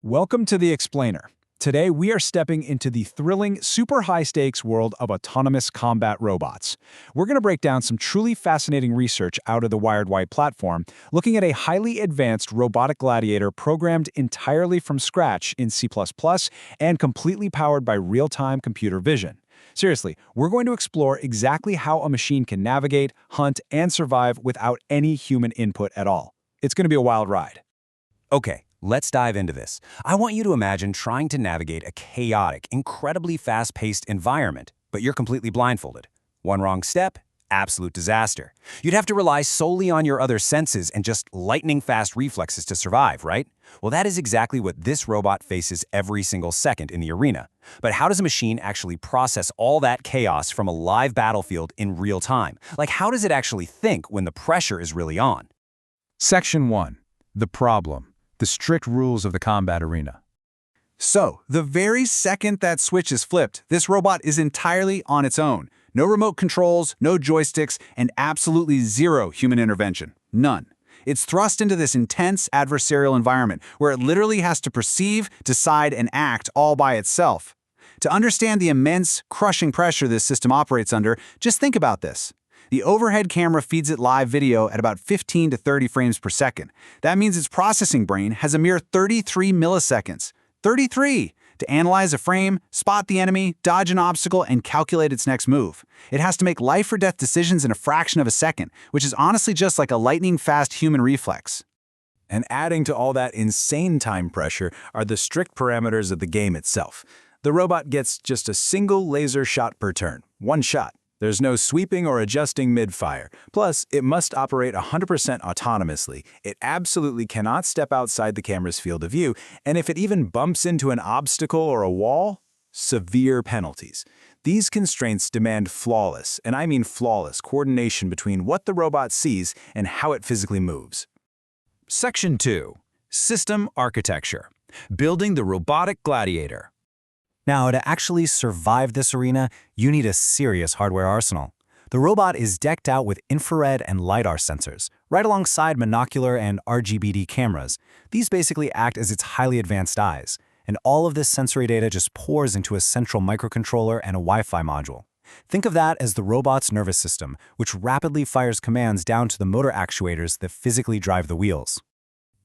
Welcome to The Explainer. Today, we are stepping into the thrilling, super high-stakes world of autonomous combat robots. We're going to break down some truly fascinating research out of the Wired White platform, looking at a highly advanced robotic gladiator programmed entirely from scratch in C++ and completely powered by real-time computer vision. Seriously, we're going to explore exactly how a machine can navigate, hunt, and survive without any human input at all. It's going to be a wild ride. Okay, let's dive into this. I want you to imagine trying to navigate a chaotic, incredibly fast-paced environment, but you're completely blindfolded. One wrong step, absolute disaster. You'd have to rely solely on your other senses and just lightning-fast reflexes to survive, right? Well, that is exactly what this robot faces every single second in the arena. But how does a machine actually process all that chaos from a live battlefield in real time? Like, how does it actually think when the pressure is really on? Section 1. The problem. The strict rules of the combat arena. So, the very second that switch is flipped, this robot is entirely on its own. No remote controls, no joysticks, and absolutely zero human intervention. None. It's thrust into this intense adversarial environment where it literally has to perceive, decide, and act all by itself. To understand the immense, crushing pressure this system operates under, just think about this. The overhead camera feeds it live video at about 15 to 30 frames per second. That means its processing brain has a mere 33 milliseconds. 33! To analyze a frame, spot the enemy, dodge an obstacle, and calculate its next move. It has to make life-or-death decisions in a fraction of a second, which is honestly just like a lightning-fast human reflex. And adding to all that insane time pressure are the strict parameters of the game itself. The robot gets just a single laser shot per turn. One shot. There's no sweeping or adjusting mid-fire. Plus, it must operate 100% autonomously. It absolutely cannot step outside the camera's field of view, and if it even bumps into an obstacle or a wall, severe penalties. These constraints demand flawless, and I mean flawless, coordination between what the robot sees and how it physically moves. Section 2. System Architecture. Building the Robotic Gladiator. Now, to actually survive this arena, you need a serious hardware arsenal. The robot is decked out with infrared and LiDAR sensors, right alongside monocular and RGBD cameras. These basically act as its highly advanced eyes, and all of this sensory data just pours into a central microcontroller and a Wi-Fi module. Think of that as the robot's nervous system, which rapidly fires commands down to the motor actuators that physically drive the wheels.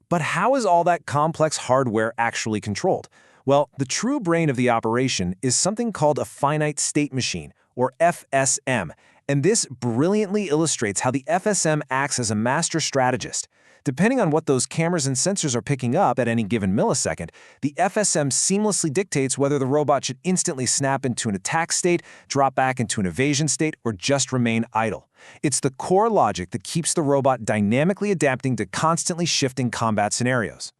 But how is all that complex hardware actually controlled? Well, the true brain of the operation is something called a finite state machine, or FSM, and this brilliantly illustrates how the FSM acts as a master strategist. Depending on what those cameras and sensors are picking up at any given millisecond, the FSM seamlessly dictates whether the robot should instantly snap into an attack state, drop back into an evasion state, or just remain idle. It's the core logic that keeps the robot dynamically adapting to constantly shifting combat scenarios.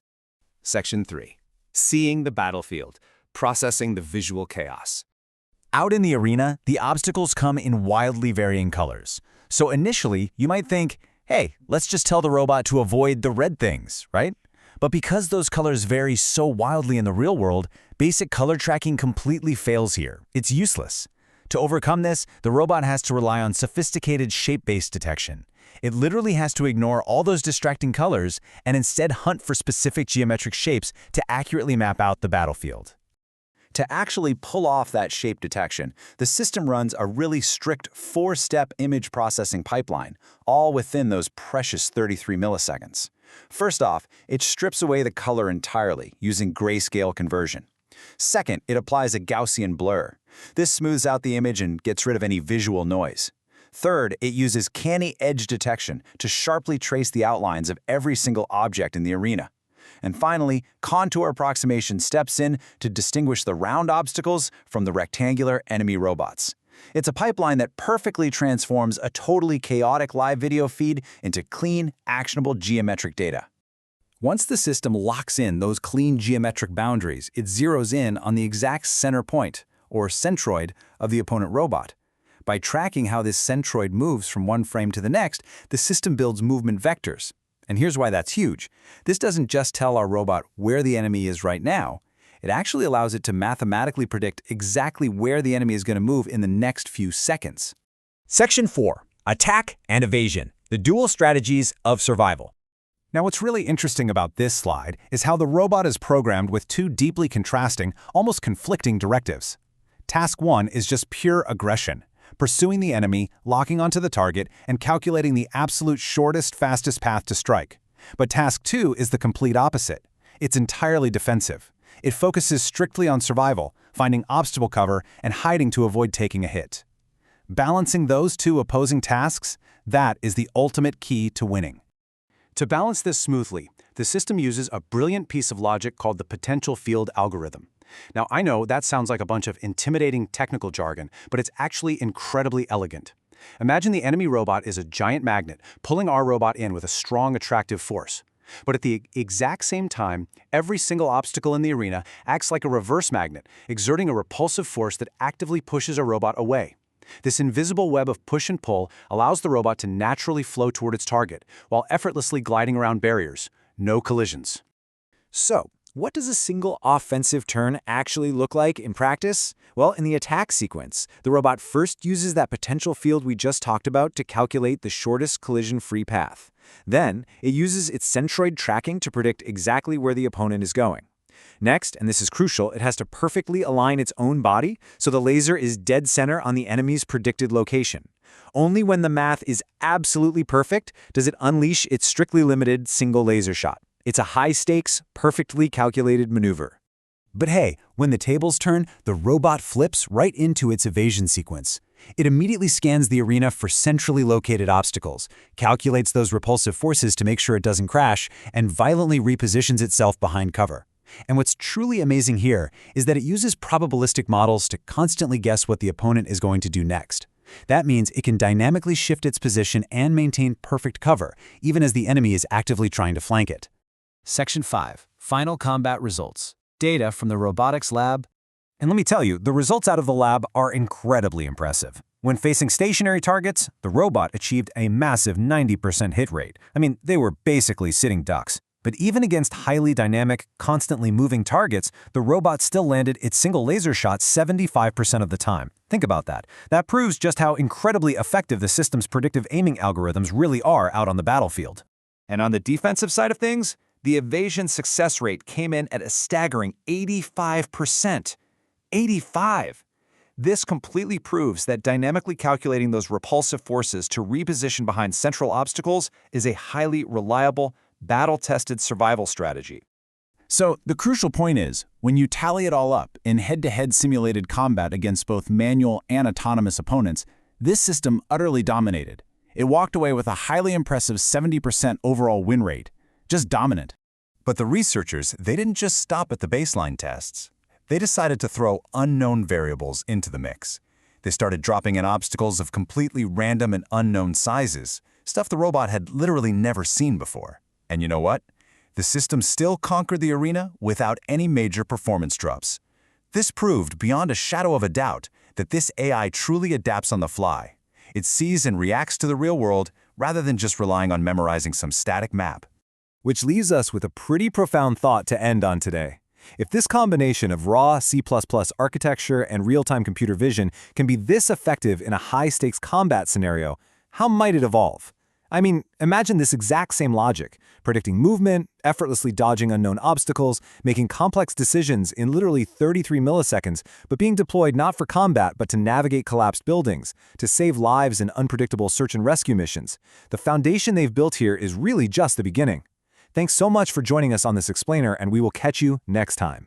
Section 3. Seeing the battlefield, processing the visual chaos. Out in the arena, the obstacles come in wildly varying colors. So initially, you might think, hey, let's just tell the robot to avoid the red things, right? But because those colors vary so wildly in the real world, basic color tracking completely fails here. It's useless. To overcome this, the robot has to rely on sophisticated shape-based detection. It literally has to ignore all those distracting colors and instead hunt for specific geometric shapes to accurately map out the battlefield. To actually pull off that shape detection, the system runs a really strict four-step image processing pipeline, all within those precious 33 milliseconds. First off, it strips away the color entirely using grayscale conversion. Second, it applies a Gaussian blur. This smooths out the image and gets rid of any visual noise. Third, it uses canny edge detection to sharply trace the outlines of every single object in the arena. And finally, contour approximation steps in to distinguish the round obstacles from the rectangular enemy robots. It's a pipeline that perfectly transforms a totally chaotic live video feed into clean, actionable geometric data. Once the system locks in those clean geometric boundaries, it zeroes in on the exact center point, or centroid, of the opponent robot. By tracking how this centroid moves from one frame to the next, the system builds movement vectors. And here's why that's huge. This doesn't just tell our robot where the enemy is right now. It actually allows it to mathematically predict exactly where the enemy is going to move in the next few seconds. Section 4. Attack and Evasion, the dual strategies of survival. Now, what's really interesting about this slide is how the robot is programmed with two deeply contrasting, almost conflicting directives. Task 1 is just pure aggression, pursuing the enemy, locking onto the target, and calculating the absolute shortest, fastest path to strike. But Task 2 is the complete opposite. It's entirely defensive. It focuses strictly on survival, finding obstacle cover, and hiding to avoid taking a hit. Balancing those two opposing tasks, that is the ultimate key to winning. To balance this smoothly, the system uses a brilliant piece of logic called the potential field algorithm. Now, I know that sounds like a bunch of intimidating technical jargon, but it's actually incredibly elegant. Imagine the enemy robot is a giant magnet, pulling our robot in with a strong attractive force. But at the exact same time, every single obstacle in the arena acts like a reverse magnet, exerting a repulsive force that actively pushes a robot away. This invisible web of push and pull allows the robot to naturally flow toward its target, while effortlessly gliding around barriers. No collisions. So, what does a single offensive turn actually look like in practice? Well, in the attack sequence, the robot first uses that potential field we just talked about to calculate the shortest collision-free path. Then, it uses its centroid tracking to predict exactly where the opponent is going. Next, and this is crucial, it has to perfectly align its own body so the laser is dead center on the enemy's predicted location. Only when the math is absolutely perfect does it unleash its strictly limited single laser shot. It's a high-stakes, perfectly calculated maneuver. But hey, when the tables turn, the robot flips right into its evasion sequence. It immediately scans the arena for centrally located obstacles, calculates those repulsive forces to make sure it doesn't crash, and violently repositions itself behind cover. And what's truly amazing here is that it uses probabilistic models to constantly guess what the opponent is going to do next. That means it can dynamically shift its position and maintain perfect cover, even as the enemy is actively trying to flank it. Section 5. Final combat results. Data from the robotics lab. And let me tell you, the results out of the lab are incredibly impressive. When facing stationary targets, the robot achieved a massive 90% hit rate. I mean, they were basically sitting ducks. But even against highly dynamic, constantly moving targets, the robot still landed its single laser shot 75% of the time. Think about that. That proves just how incredibly effective the system's predictive aiming algorithms really are out on the battlefield. And on the defensive side of things, the evasion success rate came in at a staggering 85%. 85! This completely proves that dynamically calculating those repulsive forces to reposition behind central obstacles is a highly reliable, battle-tested survival strategy. So, the crucial point is, when you tally it all up in head-to-head simulated combat against both manual and autonomous opponents, this system utterly dominated. It walked away with a highly impressive 70% overall win rate. Just dominant. But the researchers, they didn't just stop at the baseline tests. They decided to throw unknown variables into the mix. They started dropping in obstacles of completely random and unknown sizes, stuff the robot had literally never seen before. And you know what? The system still conquered the arena without any major performance drops. This proved beyond a shadow of a doubt that this AI truly adapts on the fly. It sees and reacts to the real world rather than just relying on memorizing some static map. Which leaves us with a pretty profound thought to end on today. If this combination of raw C++ architecture and real-time computer vision can be this effective in a high-stakes combat scenario, how might it evolve? I mean, imagine this exact same logic, predicting movement, effortlessly dodging unknown obstacles, making complex decisions in literally 33 milliseconds, but being deployed not for combat but to navigate collapsed buildings, to save lives in unpredictable search and rescue missions. The foundation they've built here is really just the beginning. Thanks so much for joining us on this explainer, and we will catch you next time.